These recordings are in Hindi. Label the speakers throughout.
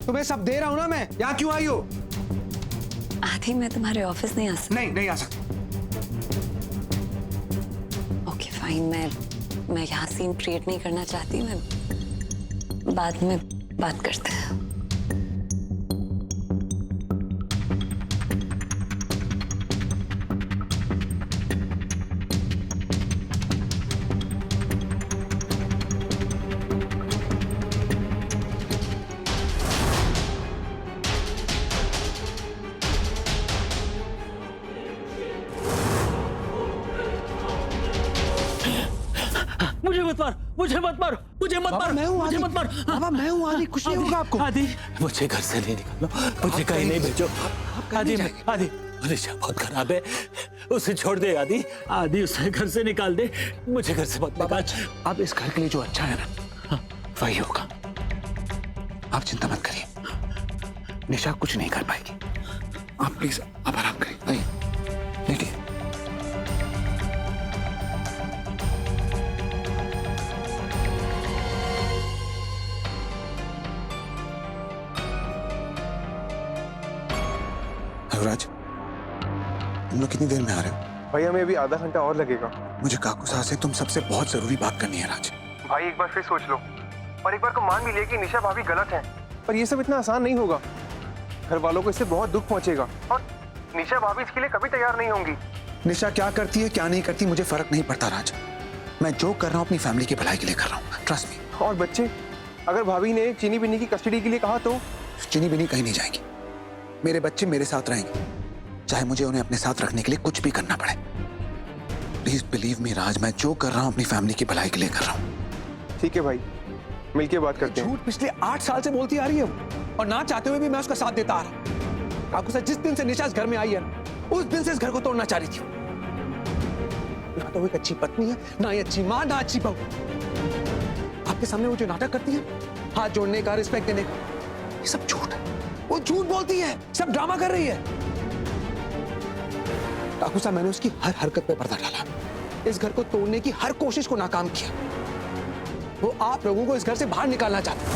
Speaker 1: तुम्हें सब दे रहा हूं ना मैं, यहाँ क्यों आई हो?
Speaker 2: आदि मैं तुम्हारे ऑफिस नहीं आ सकती।
Speaker 1: नहीं आ सकती।
Speaker 2: ओके फाइन, मैं यहाँ सीन क्रिएट नहीं करना चाहती। मैं बाद में बात करते हैं।
Speaker 3: मुझे मत मारो, मुझे मत मारो, मुझे मत मारो।
Speaker 1: बाबा मैं हूँ आदि, कुछ नहीं होगा आपको।
Speaker 3: आदि, मुझे घर से नहीं निकालो, मुझे कहीं नहीं भेजो। आदि, निशा बहुत खराब है, उसे छोड़ दे आदि। आदि उसे घर से निकाल दे, मुझे घर से मत निकाल।
Speaker 1: अब इस घर के लिए जो अच्छा है ना, वही होगा। आप चिंता मत करिए, निशा कुछ नहीं कर पाएगी। आप प्लीज आप आराम करिए। नहीं लेटिए। राज, तुम लोग कितनी देर में आ रहे हो?
Speaker 4: भाई हमें अभी आधा घंटा और लगेगा।
Speaker 1: मुझे काकुसा से तुम सबसे बहुत जरूरी बात करनी है राज।
Speaker 4: भाई एक बार फिर सोच लो और एक बार को मान भी लिया कि निशा भाभी गलत है, पर ये सब इतना आसान नहीं होगा। घर वालों को इससे बहुत दुख पहुंचेगा और निशा भाभी इसके लिए कभी तैयार नहीं होंगी।
Speaker 1: निशा क्या करती है क्या नहीं करती मुझे फर्क नहीं पड़ता राज। मैं जो कर रहा हूँ अपनी फैमिली की भलाई के लिए कर रहा हूँ, ट्रस्ट मी।
Speaker 4: और बच्चे, अगर भाभी ने चीनी बिन्नी की कस्टडी के लिए कहा तो?
Speaker 1: चीनी बिन्नी कहीं नहीं जाएंगी। मेरे बच्चे मेरे साथ रहेंगे, चाहे मुझे उन्हें अपने साथ रखने के लिए कुछ भी करना पड़े। प्लीज बिलीव मी राज, मैं जो कर रहा हूँ अपनी फैमिली की भलाई के लिए कर रहा हूँ।
Speaker 4: ठीक है भाई, मिलके बात करते हैं।
Speaker 1: झूठ पिछले 8 साल से बोलती आ रही है वो, और ना चाहते हुए भी मैं उसका साथ देता आ रहा। काकू जिस दिन से निशा इस घर में आई है उस दिन से इस घर को तोड़ना चाह रही थी। ना तो वो एक अच्छी पत्नी है, ना ही अच्छी माँ, ना अच्छी बहू। आपके सामने वो जो नाटक करती है, हाथ जोड़ने का, रिस्पेक्ट देने का, ये सब झूठ है। वो झूठ बोलती है, सब ड्रामा कर रही है। काकू साहब, मैंने उसकी हर हरकत पे पर्दा डाला, इस घर को तोड़ने की हर कोशिश को नाकाम किया। वो आप लोगों को इस घर से बाहर निकालना चाहता है।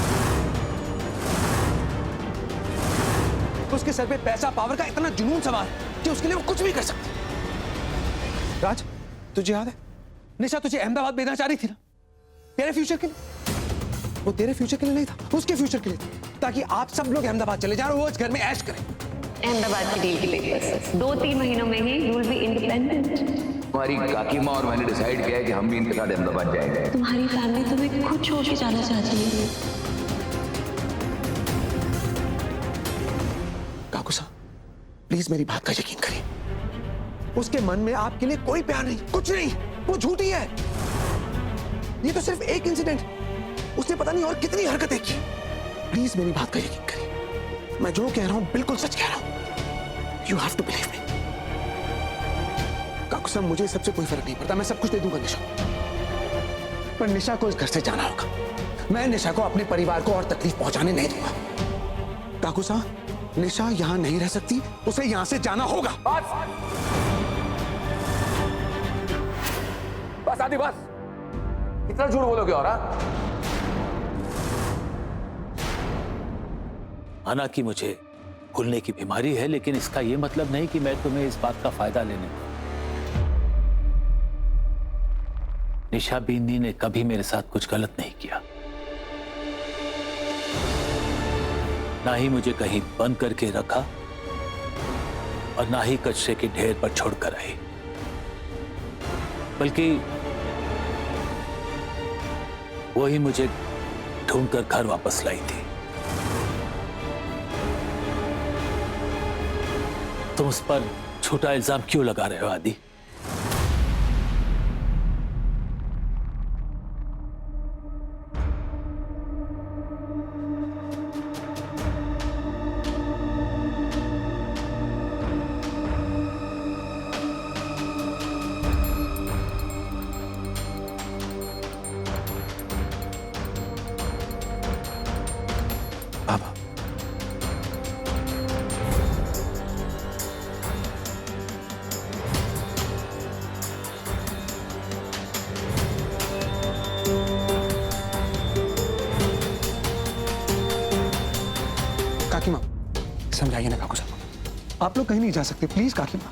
Speaker 1: उसके सर पे पैसा पावर का इतना जुनून सवार है कि उसके लिए वो कुछ भी कर सकती है। राज, तुझे याद है निशा तुझे अहमदाबाद भेजना चाह रही थी ना, तेरे फ्यूचर के लिए। वो तेरे फ्यूचर के लिए नहीं था, उसके फ्यूचर के लिए था, ताकि आप सब लोग अहमदाबाद चले जाएं और वो इस घर में ऐश करें।
Speaker 2: अहमदाबाद की डील के लिए बस 2-3 महीनों में ही यू विल बी इंडिपेंडेंट।
Speaker 5: हमारी काकी माँ और मैंने डिसाइड किया है कि हम भी इनके साथ अहमदाबाद जाएंगे।
Speaker 2: तुम्हारी फैमिली तुम्हें खुद छोड़ के जाना चाहती है।
Speaker 1: काकू साहब, प्लीज मेरी बात का यकीन करिए। उसके मन में आपके लिए कोई प्यार नहीं, कुछ नहीं। वो झूठी है। ये तो सिर्फ एक इंसिडेंट, उसने पता नहीं और कितनी हरकतें की। प्लीज मेरी बात का यकीन करिए, मैं जो कह रहा हूं बिल्कुल सच कह रहा हूं। You have to believe me. काकू साहब, मुझे सबसे कोई फर्क नहीं पड़ता, मैं सब कुछ दे दूंगा निशा, पर निशा को इस घर से जाना होगा। मैं निशा को अपने परिवार को और तकलीफ पहुंचाने नहीं दूंगा। काकू साहब, निशा यहां नहीं रह सकती, उसे यहां से जाना होगा।
Speaker 5: बस आदि बस, कितना झूठ बोलोगे और?
Speaker 3: माना कि मुझे भूलने की बीमारी है, लेकिन इसका यह मतलब नहीं कि मैं तुम्हें इस बात का फायदा लेने दूं। निशा बिन्नी ने कभी मेरे साथ कुछ गलत नहीं किया, ना ही मुझे कहीं बंद करके रखा और ना ही कचरे के ढेर पर छोड़कर आई, बल्कि वही मुझे ढूंढकर घर वापस लाई थी। तुम उस पर झूठा इल्जाम क्यों लगा रहे हो आदि?
Speaker 1: बाबा, काकी माँ समझाइए ना काकू साहब, आप लोग कहीं नहीं जा सकते, प्लीज काकी माँ।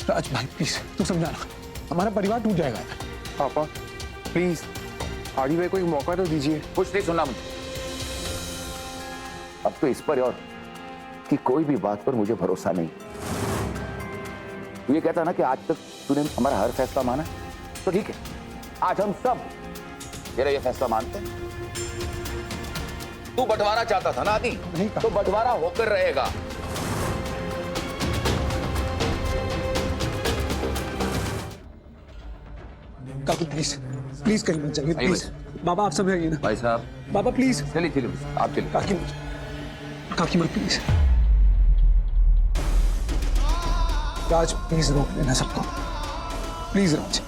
Speaker 1: राज भाई प्लीज तू समझाना, हमारा परिवार टूट जाएगा।
Speaker 4: पापा प्लीज आदि भाई को एक मौका तो दीजिए।
Speaker 5: कुछ नहीं सुनना मुझे। अब तो इस पर और कि कोई भी बात पर मुझे भरोसा नहीं। तू ये कहता ना कि आज तक तूने हमारा हर फैसला माना, तो ठीक है, आज हम सब तेरा ये फैसला मानते हैं। तू बंटवारा चाहता था ना आदि,
Speaker 1: नहीं कहा।
Speaker 5: तो बंटवारा होकर रहेगा।
Speaker 1: काकू प्लीज प्लीज कहीं मत जाइए,
Speaker 5: नहीं
Speaker 1: प्लीज बाबा आप समझाइए ना।
Speaker 5: भाई साहब
Speaker 1: बाबा प्लीज,
Speaker 5: चलिए चलिए आप चलिए।
Speaker 1: काकी माँ प्लीज। राज प्लीज रोक लेना सबको, प्लीज राज।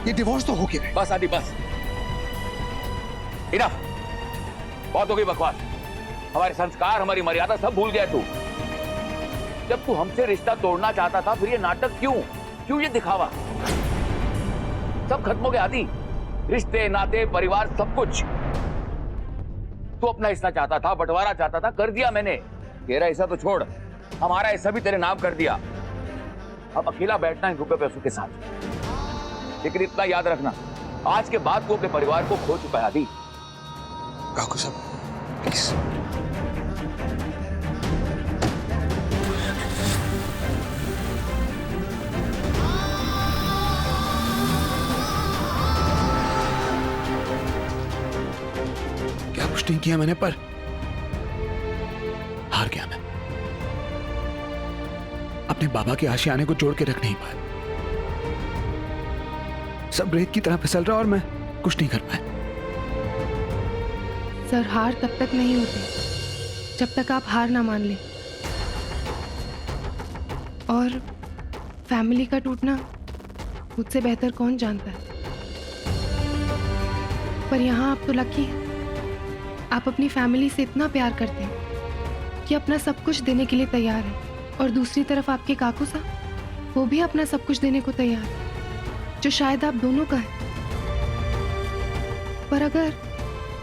Speaker 1: ये डिवोर्स तो हो गया है।
Speaker 5: बस आदि बस, इनफ, बहुत हो गई बकवास। हमारे संस्कार, हमारी मर्यादा सब भूल गया तू। जब तू हमसे रिश्ता तोड़ना चाहता था, फिर ये नाटक क्यों, क्यों ये दिखावा? सब खत्म हो गया आदि, रिश्ते नाते परिवार सब कुछ। तू अपना हिस्सा चाहता था, बंटवारा चाहता था, कर दिया मैंने। तेरा हिस्सा तो छोड़, हमारा हिस्सा भी तेरे नाम कर दिया। अब अकेला बैठना इन रुपए पैसों के साथ। लेकिन इतना याद रखना, आज के बाद तू अपने परिवार को खो चुका है आदि।
Speaker 1: काकू साहब प्लीज। क्या कुछ नहीं किया मैंने, पर हार गया मैं। अपने बाबा के आशियाने को जोड़ के रख नहीं पाया। सब रेत की तरह फिसल रहा और मैं कुछ नहीं कर पाया।
Speaker 6: सर हार तब तक नहीं होती जब तक आप हार ना मान लें। और फैमिली का टूटना मुझसे बेहतर कौन जानता है। पर यहाँ आप तो लकी हैं। आप अपनी फैमिली से इतना प्यार करते हैं कि अपना सब कुछ देने के लिए तैयार है। और दूसरी तरफ आपके काकू साहब, वो भी अपना सब कुछ देने को तैयार है, जो शायद आप दोनों का है। पर अगर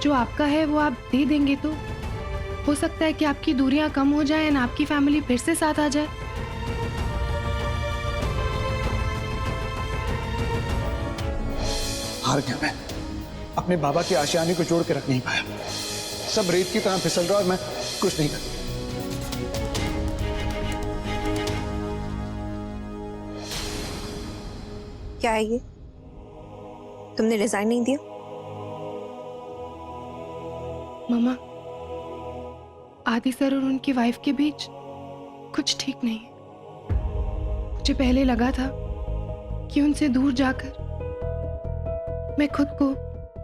Speaker 6: जो आपका है वो आप दे देंगे तो हो सकता है कि आपकी दूरियां कम हो जाएं और आपकी फैमिली फिर से साथ आ जाए।
Speaker 1: हार गया मैं। अपने बाबा के आशियाने को जोड़ के रख नहीं पाया। सब रेत की तरह फिसल रहा और मैं कुछ नहीं कर।
Speaker 7: क्या है ये? तुमने रिजाइन नहीं दिया?
Speaker 6: मामा, आदि सर और उनकी वाइफ के बीच कुछ ठीक नहीं है। मुझे पहले लगा था कि उनसे दूर जाकर मैं खुद को,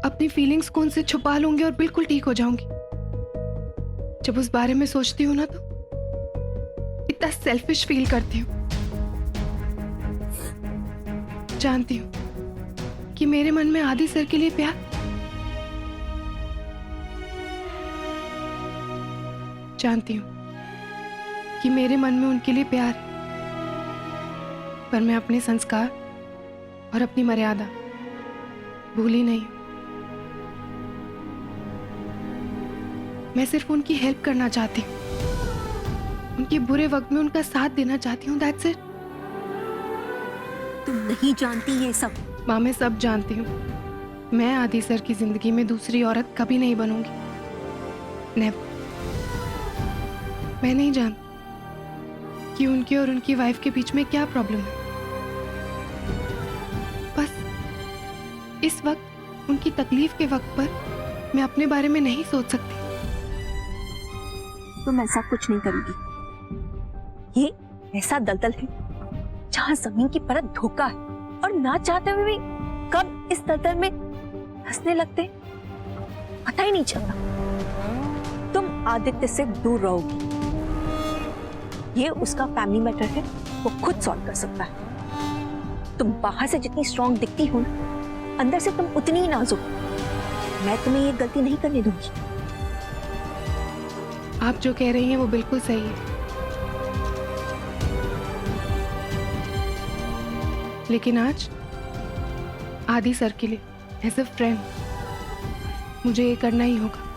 Speaker 6: अपनी फीलिंग्स को उनसे छुपा लूंगी और बिल्कुल ठीक हो जाऊंगी। जब उस बारे में सोचती हूँ ना तो इतना सेल्फिश फील करती हूँ। जानती हूँ कि मेरे मन में आदि सर के लिए प्यार, जानती हूँ कि मेरे मन में उनके लिए प्यार है, पर मैं अपने संस्कार और अपनी मर्यादा भूली नहीं हूं। मैं सिर्फ उनकी हेल्प करना चाहती हूँ, उनके बुरे वक्त में उनका साथ देना चाहती हूँ। That's it.
Speaker 7: तुम नहीं जानती ये सब।
Speaker 6: माँ, मैं सब जानती हूँ। मैं आदि सर की जिंदगी में दूसरी औरत कभी नहीं बनूंगी। नेवर। मैं नहीं जानती कि उनके और उनकी वाइफ के बीच में क्या प्रॉब्लम है। बस इस वक्त उनकी तकलीफ के वक्त पर मैं अपने बारे में नहीं सोच सकती।
Speaker 7: तुम ऐसा कुछ नहीं करोगी। ये ऐसा दलदल है जहां जमीन की परत धोखा है, और ना चाहते हुए भी कब इस दलदल में फंसने लगते पता ही नहीं चलता। तुम आदित्य से दूर रहोगी, ये उसका फैमिली मैटर है, वो खुद सॉल्व कर सकता है। तुम बाहर से जितनी स्ट्रांग दिखती हो ना, अंदर से तुम उतनी ही नाजुक। मैं तुम्हें ये गलती नहीं करने दूंगी।
Speaker 6: आप जो कह रही हैं वो बिल्कुल सही है, लेकिन आज आदि सर के लिए एज अ फ्रेंड मुझे ये करना ही होगा।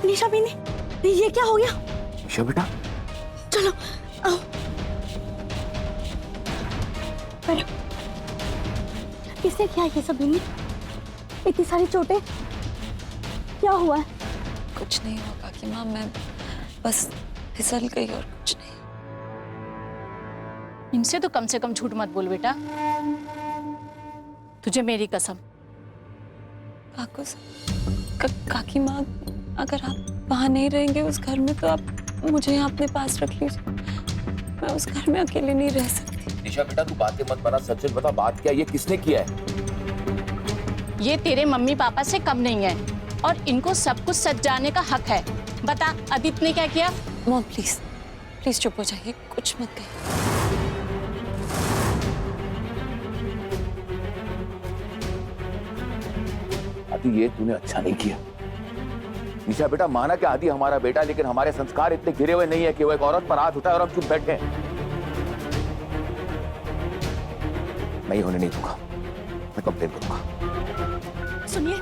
Speaker 7: निशा भी नहीं, ये क्या हो गया?
Speaker 5: निशा बेटा,
Speaker 7: चलो आओ। पर किसने किया ये सब? इतनी सारी चोटें, क्या हुआ है?
Speaker 2: कुछ नहीं होगा कि माँ, मैं बस फिसल गई और कुछ नहीं।
Speaker 8: इनसे तो कम से कम झूठ मत बोल बेटा, तुझे मेरी कसम।
Speaker 2: काकी माँ, अगर आप वहाँ नहीं रहेंगे उस घर में, तो आप मुझे यहाँ अपने पास रख लीजिए। मैं उस घर में अकेले नहीं रह सकती।
Speaker 5: निशा बेटा तू बातें मत बना, सच सच बता बात क्या, ये किसने किया है?
Speaker 8: ये तेरे मम्मी पापा से कम नहीं है, और इनको सब कुछ सच जानने का हक है। बता, आदित्य ने क्या किया?
Speaker 2: मॉम प्लीज प्लीज चुप हो जाइए, कुछ मत कहिए।
Speaker 5: आदि ये तूने अच्छा नहीं किया। निशा बेटा माना कि आदि हमारा बेटा, लेकिन हमारे संस्कार इतने गिरे हुए नहीं है कि वो एक औरत पर हाथ उठाए और हम चुप बैठे हैं। नहीं होने नहीं दूंगा, मैं कंप्लेन करूंगा।
Speaker 7: सुनिए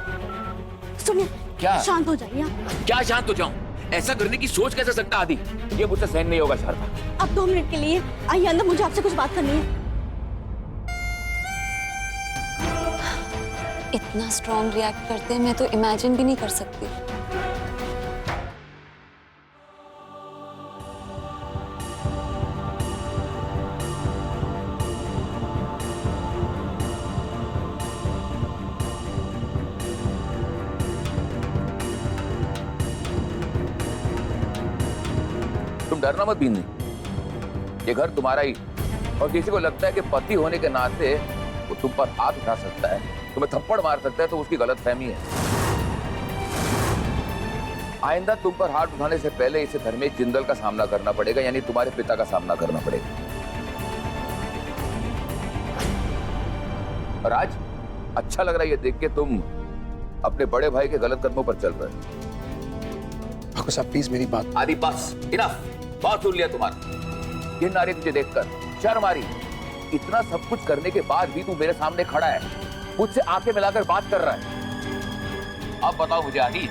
Speaker 7: सुनिए,
Speaker 5: क्या?
Speaker 7: शांत हो जाइए आप।
Speaker 5: क्या शांत हो जाऊं? ऐसा करने की सोच कैसे सकता आदि? ये मुझसे सहन नहीं होगा शारदा।
Speaker 7: अब 2 मिनट के लिए आइए अंदर, मुझे आपसे कुछ बात करनी है।
Speaker 2: इतना स्ट्रॉन्ग रिएक्ट करते हैं, मैं तो इमेजिन भी नहीं कर सकती।
Speaker 5: तुम डरना मत बीनी, ये घर तुम्हारा ही, और किसी को लगता है कि पति होने के नाते वो तुम पर हाथ उठा सकता है, तुम्हें थप्पड़ मार सकता है, तो उसकी गलतफहमी है। आइंदा तुम पर हाथ उठाने से पहले इसे धर्मेश जिंदल का सामना करना पड़ेगा, यानी तुम्हारे पिता का सामना करना पड़ेगा। और आज अच्छा लग रहा है ये देख के तुम अपने बड़े भाई के गलत कदमों पर चल रहे हो।
Speaker 1: ठाकुर साहब प्लीज मेरी बात।
Speaker 5: आदि बस, इनफ, बहुत सुन लिया तुम्हारा। घिन आ रही तुझे देखकर, शर्म आ रही। इतना सब कुछ करने के बाद भी तू मेरे सामने खड़ा है, मुझसे आंखें मिलाकर बात कर रहा है। अब बताओ मुझे आदि,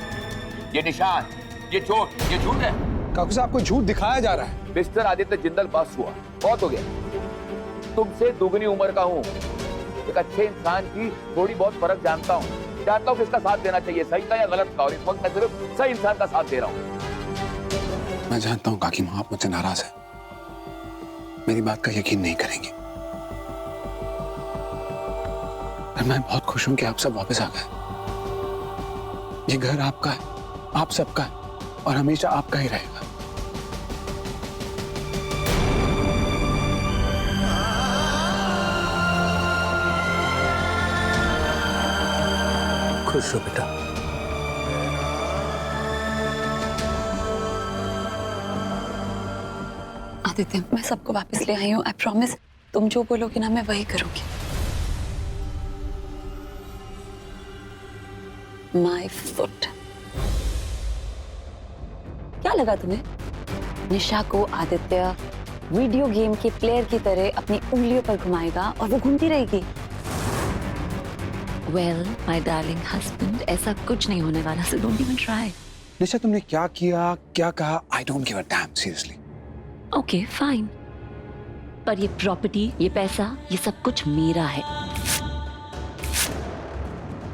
Speaker 5: ये निशान, ये चोट, ये झूठ है?
Speaker 1: ठाकुर साहब को झूठ दिखाया जा रहा है।
Speaker 5: मिस्टर आदित्य जिंदल पास हुआ, बहुत हो गया। तुमसे दुगनी उम्र का हूँ, एक अच्छे इंसान की थोड़ी बहुत फर्क जानता हूँ किसका साथ देना चाहिए, सही का या गलत का, और इस वक्त मैं सिर्फ सही इंसान का साथ दे रहा हूँ।
Speaker 1: मैं जानता हूँ काकी माँ आप मुझसे नाराज है, मेरी बात का यकीन नहीं करेंगे, पर मैं बहुत खुश हूं कि आप सब वापस आ गए। ये घर आपका है, आप सबका है, और हमेशा आपका ही रहेगा।
Speaker 3: खुश हो बेटा।
Speaker 2: आदित्य, मैं सबको वापस ले आई हूँ, आई प्रॉमिस। तुम जो बोलोगे ना मैं वही करूंगी। My foot. क्या लगा तुम्हें? निशा को आदित्य वीडियो गेम के प्लेयर की तरह अपनी उंगलियों पर घुमाएगा और वो घूमती रहेगी। वेल माय डार्लिंग हस्बैंड, ऐसा कुछ नहीं होने वाला, सो डोंट इवन ट्राई।
Speaker 1: निशा तुमने क्या किया, क्या कहा, I don't give a dam, seriously.
Speaker 2: Okay fine, पर ये प्रॉपर्टी, ये पैसा, ये सब कुछ मेरा है,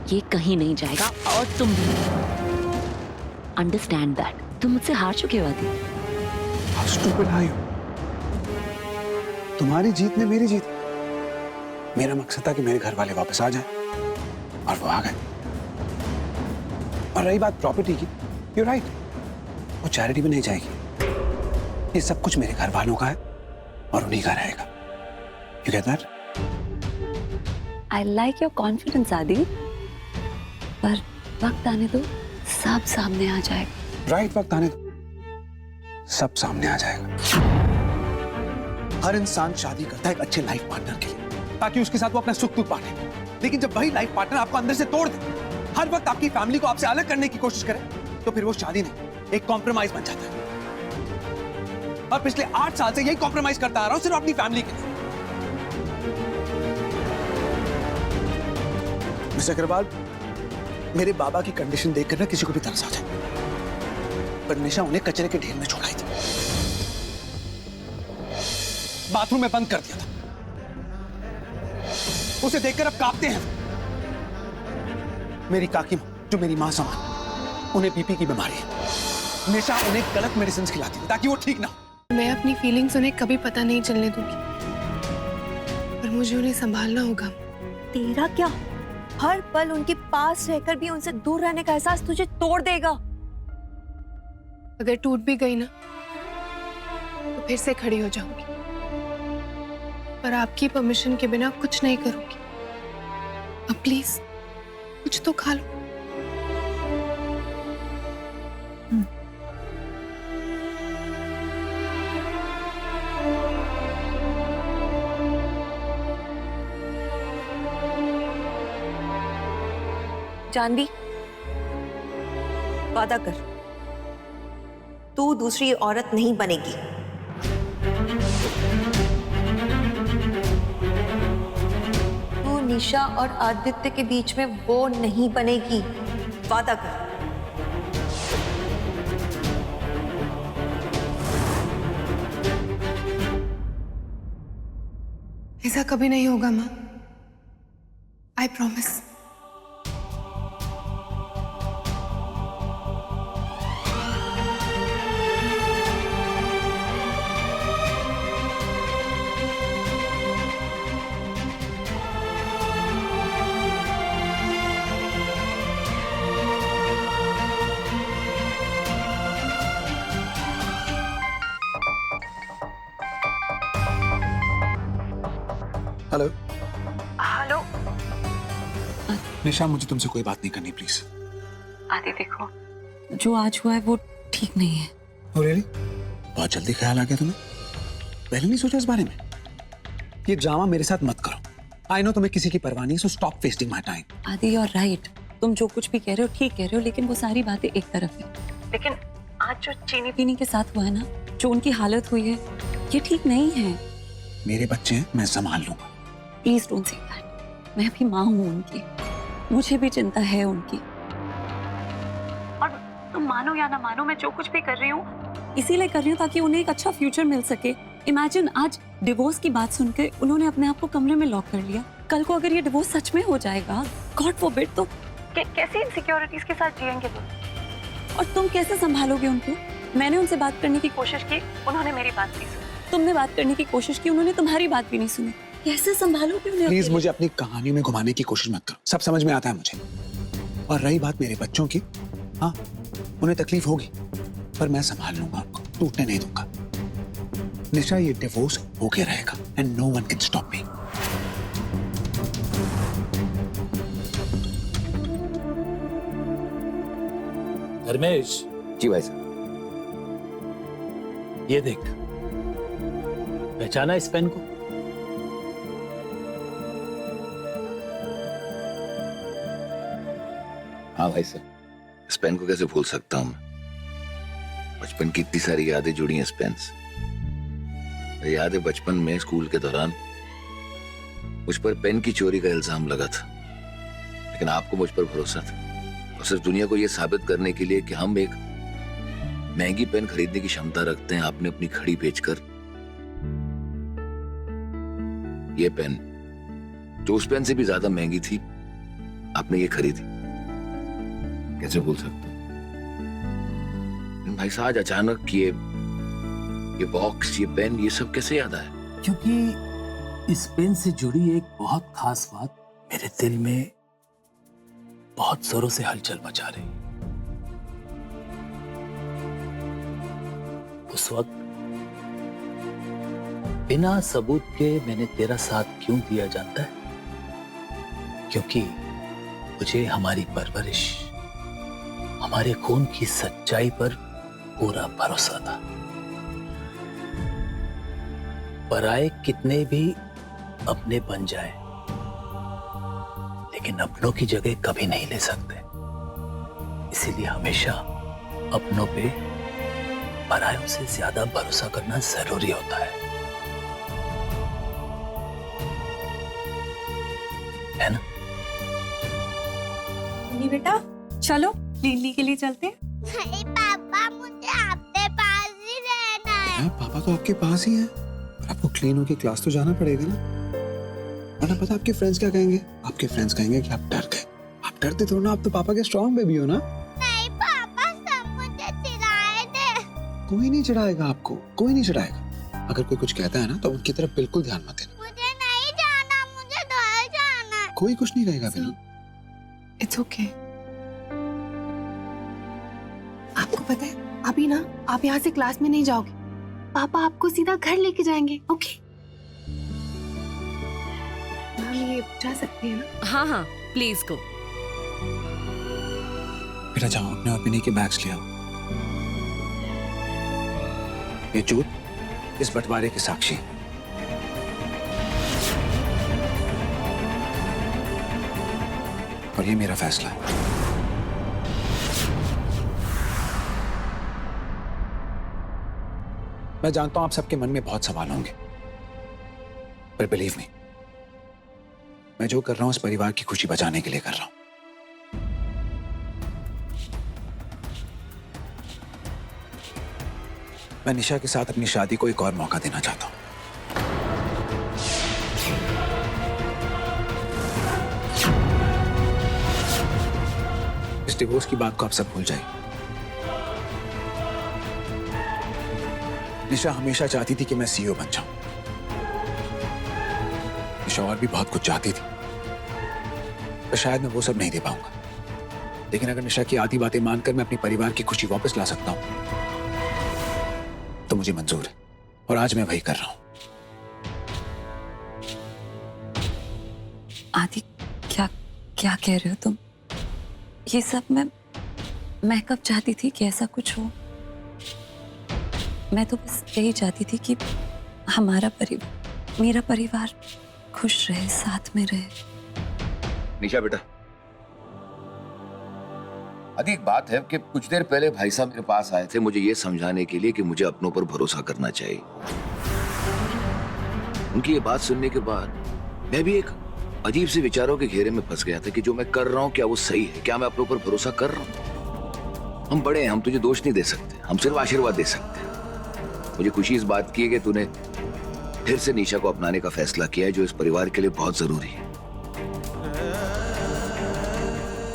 Speaker 2: ये कहीं नहीं जाएगा, और तुम भी।
Speaker 7: Understand that. तुम मुझसे हार चुके हो आदि।
Speaker 1: How stupid are you? तुम्हारी जीत ने मेरी जीत। मेरा मकसद था कि मेरे घर वाले वापस आ जाएं, और वो आ गए। और रही बात प्रॉपर्टी की, you're right, वो चैरिटी में नहीं जाएगी। ये सब कुछ मेरे घर वालों का है और उन्हीं का रहेगा। You get that?
Speaker 2: I like your confidence, आदि। पर वक्त आने दो, सब सामने आ जाएगा।
Speaker 1: राइट वक्त आने दो, सब सामने आ जाएगा। हर इंसान शादी करता है एक अच्छे लाइफ पार्टनर के लिए, ताकि उसके साथ वो अपना सुख दुख बांटे। लेकिन जब वही लाइफ पार्टनर आपको अंदर से तोड़ दे, हर वक्त आपकी फैमिली को आपसे अलग करने की कोशिश करे, तो फिर वो शादी नहीं, एक कॉम्प्रोमाइज बन जाता है। और पिछले 8 साल से यही कॉम्प्रोमाइज करता आ रहा हूं, सिर्फ अपनी फैमिली के लिए। मिस्टर अग्रवाल, मेरे बाबा की कंडीशन देखकर ना किसी को भी तरस आ जाए, पर निशा उन्हें कचरे के ढेर में छोड़ाई थी, बाथरूम में बंद कर दिया था। उसे देखकर अब कांपते हैं। मेरी काकी मां, जो मेरी मां समान, उन्हें बीपी की बीमारी है। निशा उन्हें गलत मेडिसिन खिलाती थी ताकि वो ठीक ना हो।
Speaker 6: मैं अपनी फीलिंग्स उन्हें कभी पता नहीं चलने दूंगी, पर मुझे उन्हें संभालना होगा।
Speaker 7: तेरा क्या, हर पल उनके पास रहकर भी उनसे दूर रहने का एहसास तुझे तोड़ देगा।
Speaker 6: अगर टूट भी गई ना, तो फिर से खड़ी हो जाऊंगी, पर आपकी परमिशन के बिना कुछ नहीं करूंगी। अब प्लीज कुछ तो खा लो।
Speaker 7: जानवी, वादा कर, तू दूसरी औरत नहीं बनेगी। तू निशा और आदित्य के बीच में वो नहीं बनेगी। वादा कर।
Speaker 6: ऐसा कभी नहीं होगा माँ, आई प्रॉमिस।
Speaker 1: हेलो
Speaker 2: हेलो
Speaker 1: निशा, मुझे तुमसे कोई बात नहीं करनी, प्लीज।
Speaker 2: आदि देखो, जो आज हुआ है वो ठीक नहीं है।
Speaker 1: Oh, really? बहुत जल्दी ख्याल आ गया तुम्हें? पहले नहीं सोचा इस बारे में? ये ड्रामा मेरे साथ मत करो। आई नो तुम्हें किसी की परवाह नहीं, so stop wasting my time.
Speaker 2: आदि यू आर राइट, तुम जो कुछ भी कह रहे हो ठीक कह रहे हो, लेकिन वो सारी बातें एक तरफ है। लेकिन आज जो चीनी पीनी के साथ हुआ है ना, जो उनकी हालत हुई है, ये ठीक नहीं है।
Speaker 1: मेरे बच्चे हैं, मैं संभाल लूंगा।
Speaker 2: Please don't say that. मैं भी माँ हूँ उनकी, मुझे भी चिंता है उनकी। और तुम मानो या ना मानो, मैं जो कुछ भी कर रही हूँ इसीलिए कर रही हूँ ताकि उन्हें एक अच्छा फ्यूचर मिल सके। इमेजिन, आज डिवोर्स की बात सुनकर उन्होंने अपने आप को कमरे में लॉक कर लिया। कल को अगर ये डिवोर्स सच में हो जाएगा, गॉड फॉरबिड, तो कैसे इनसिक्योरिटीज के साथ जिएंगे तुम? और तुम कैसे संभालोगे उनको? मैंने उनसे बात करने की कोशिश की, उन्होंने मेरी बात नहीं सुनी। तुमने बात करने की कोशिश की, उन्होंने तुम्हारी बात भी नहीं सुनी। कैसे संभालोगे उन्हें?
Speaker 1: प्लीज मुझे अपनी कहानी में घुमाने की कोशिश मत करो, सब समझ में आता है मुझे। और रही बात मेरे बच्चों की, हाँ उन्हें तकलीफ होगी, पर मैं संभाल लूंगा उनको, टूटने नहीं दूंगा। निशा, ये डिवोर्स होके रहेगा and no one can stop me.
Speaker 3: Dharmesh,
Speaker 5: ji भाई साहब।
Speaker 3: ये देख, पहचाना इस पेन को?
Speaker 5: हाँ भाई साहब, इस पेन को कैसे भूल सकता हूँ मैं? बचपन की इतनी सारी यादें जुड़ी हैं इस पेन से। याद है बचपन में स्कूल के दौरान मुझ पर पेन की चोरी का इल्जाम लगा था, लेकिन आपको मुझ पर भरोसा था, और सिर्फ दुनिया को यह साबित करने के लिए कि हम एक महंगी पेन खरीदने की क्षमता रखते हैं, आपने अपनी घड़ी बेचकर ये पेन, जो उस पेन से भी ज्यादा महंगी थी, आपने ये खरीदी। कैसे भूल सकते? भाई साहब आज अचानक ये बॉक्स, ये पेन, ये सब कैसे याद आया?
Speaker 3: क्योंकि इस पेन से जुड़ी एक बहुत खास बात मेरे दिल में बहुत जोरों से हलचल मचा रही। उस वक्त बिना सबूत के मैंने तेरा साथ क्यों दिया जानता है? क्योंकि मुझे हमारी परवरिश, हमारे खून की सच्चाई पर पूरा भरोसा था। पराए कितने भी अपने बन जाए, लेकिन अपनों की जगह कभी नहीं ले सकते। इसीलिए हमेशा अपनों पे परायों से ज्यादा भरोसा करना जरूरी होता है ना?
Speaker 2: बेटा चलो लिली के लिए चलते हैं।
Speaker 9: नहीं पापा, मुझे आपके पास ही रहना है।
Speaker 1: पापा तो आपके पास ही है, पर आपको क्लीन होके क्लास तो जाना पड़ेगा ना, वरना पता आपके फ्रेंड्स क्या कहेंगे? आपके फ्रेंड्स कहेंगे कि आप डर गए। आप डरते थोड़ा ना, आप तो पापा के स्ट्रॉन्ग बेबी हो ना।
Speaker 9: नहीं पापा, सब मुझे चिढ़ाए थे।
Speaker 1: कोई नहीं चिढ़ाएगा आपको, कोई नहीं चिढ़ाएगा। अगर कोई कुछ कहता है ना तो उनकी तरफ बिल्कुल ध्यान मत देना।
Speaker 9: मुझे नहीं जाना, मुझे घर जाना है।
Speaker 1: कोई कुछ नहीं कहेगा बिल्कुल।
Speaker 6: It's okay. आपको पता है अभी ना आप यहाँ से क्लास में नहीं जाओगे, पापा आपको सीधा घर लेके जाएंगे। ओके मैम, ये जा सकते हैं ना?
Speaker 7: हाँ हाँ प्लीज गो।
Speaker 1: बेटा जाओ, अपने और पिनी के बैग्स ले आओ। ये जूत इस बंटवारे के साक्षी। और ये मेरा फैसला है। मैं जानता हूं आप सबके मन में बहुत सवाल होंगे, पर बिलीव मी, मैं जो कर रहा हूं इस परिवार की खुशी बचाने के लिए कर रहा हूं। मैं निशा के साथ अपनी शादी को एक और मौका देना चाहता हूं। इस डिवोर्स की बात को आप सब भूल जाइए। निशा हमेशा चाहती थी कि मैं सीईओ बन जाऊं। निशा और भी बहुत कुछ चाहती थी, पर शायद मैं वो सब नहीं दे पाऊंगा। लेकिन अगर निशा की आधी बातें मानकर मैं अपने परिवार की खुशी वापस ला सकता हूं तो मुझे मंजूर है, और आज मैं वही कर रहा हूं।
Speaker 2: आदि क्या क्या कह रहे हो तुम? ये सब मैं कब चाहती थी कि ऐसा कुछ हो? मैं तो बस यही चाहती थी कि हमारा परिवार, मेरा परिवार खुश रहे, साथ में रहे।
Speaker 5: निशा बेटा, आदि एक बात है कि कुछ देर पहले भाई साहब मेरे पास आए थे मुझे ये समझाने के लिए कि मुझे अपनों पर भरोसा करना चाहिए। उनकी ये बात सुनने के बाद मैं भी एक अजीब से विचारों के घेरे में फंस गया था कि जो मैं कर रहा हूं क्या वो सही है, क्या मैं अपनों पर भरोसा कर रहा हूं? हम बड़े हैं, हम तुझे दोष नहीं दे सकते, हम सिर्फ आशीर्वाद दे सकते हैं। मुझे खुशी इस बात की है कि तूने फिर से निशा को अपनाने का फैसला किया है, जो इस परिवार के लिए बहुत जरूरी है।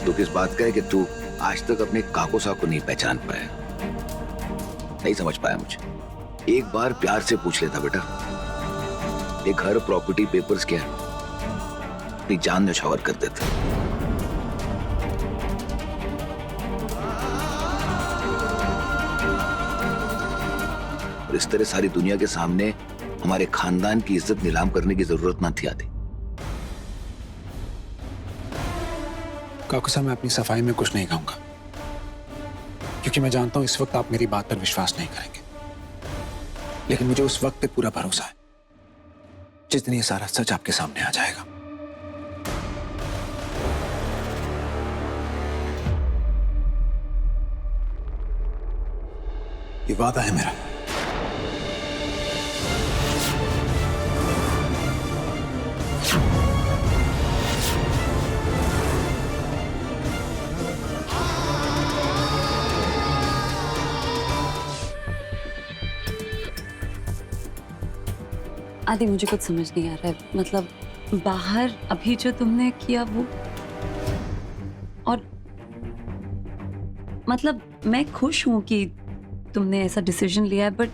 Speaker 5: दुख इस बात का है कि तू आज तक अपने काको साहब को नहीं पहचान पाया, नहीं समझ पाया मुझे। एक बार प्यार से पूछ लेता बेटा, ये घर, प्रॉपर्टी, पेपर्स क्या है, अपनी जान न्यौछावर कर देते। और इस तरह सारी दुनिया के सामने हमारे खानदान की इज्जत नीलाम करने की जरूरत ना थी आदि।
Speaker 1: काकू साहब, मैं अपनी सफाई में कुछ नहीं कहूंगा, क्योंकि मैं जानता हूं इस वक्त आप मेरी बात पर विश्वास नहीं करेंगे। लेकिन मुझे उस वक्त पे पूरा भरोसा है जिस दिन ये सारा सच आपके सामने आ जाएगा। ये वादा है मेरा।
Speaker 2: आदि मुझे कुछ समझ नहीं आ रहा है, मतलब बाहर अभी जो तुमने किया वो, और मतलब मैं खुश हूं कि तुमने ऐसा डिसीजन लिया है, बट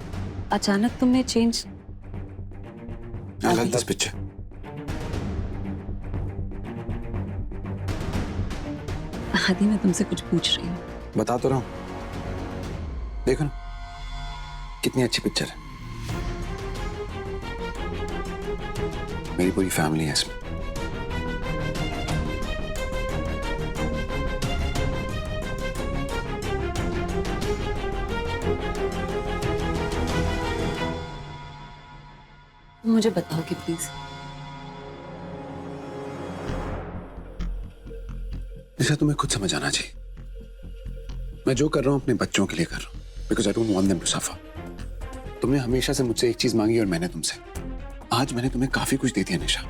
Speaker 2: अचानक तुमने change.
Speaker 10: I like this picture.
Speaker 2: आदि, मैं तुमसे कुछ पूछ रही हूँ।
Speaker 10: बता तो रहा हूँ, देखो ना कितनी अच्छी पिक्चर है। मेरी पूरी फैमिली है इसमें।
Speaker 2: मुझे बताओगे प्लीज?
Speaker 10: निशा, तुम्हें खुद समझ आना चाहिए। मैं जो कर रहा हूं अपने बच्चों के लिए कर रहा हूं, because I don't want them to suffer. तुमने हमेशा से मुझसे एक चीज मांगी और मैंने तुमसे, आज मैंने तुम्हें काफी कुछ दे दिया निशा।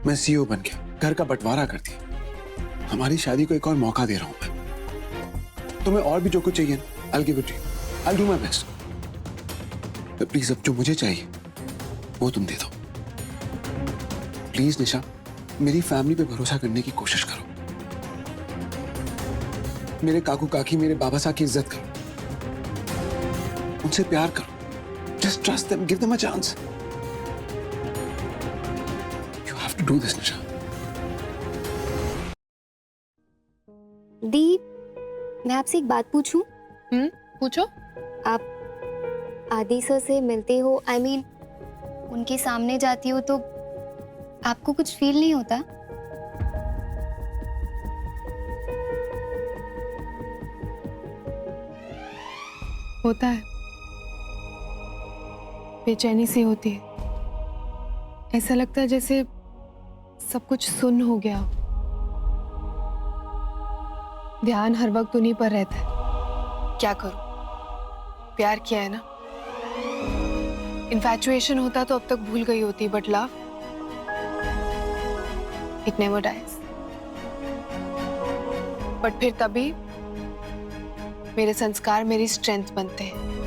Speaker 10: मैं सीईओ बन गया, घर का बंटवारा कर दिया, हमारी शादी को एक और मौका दे रहा हूं मैं। तुम्हें और भी जो कुछ चाहिए ना, I'll give it to you. I'll do my best. तो प्लीज अब जो मुझे चाहिए वो तुम दे दो। प्लीज निशा, मेरी फैमिली पे भरोसा करने की कोशिश करो। मेरे काकू काकी, मेरे बाबा साहब की इज्जत करो, उनसे प्यार करो। Just trust them, give them a chance. You have to do this, निशा।
Speaker 11: दी, मैं आपसे एक बात पूछूं?
Speaker 6: पूछो।
Speaker 11: आप आदि सर से मिलते हो, I mean, उनके सामने जाती हो तो आपको कुछ फील नहीं होता?
Speaker 6: होता है, बेचैनी सी होती है। ऐसा लगता है जैसे सब कुछ सुन्न हो गया हो। ध्यान हर वक्त उन्हीं पर रहता है। क्या करूं? प्यार किया है ना। इन्फैचुएशन होता तो अब तक भूल गई होती, but love, it never dies. But फिर तभी मेरे संस्कार मेरी स्ट्रेंथ बनते हैं।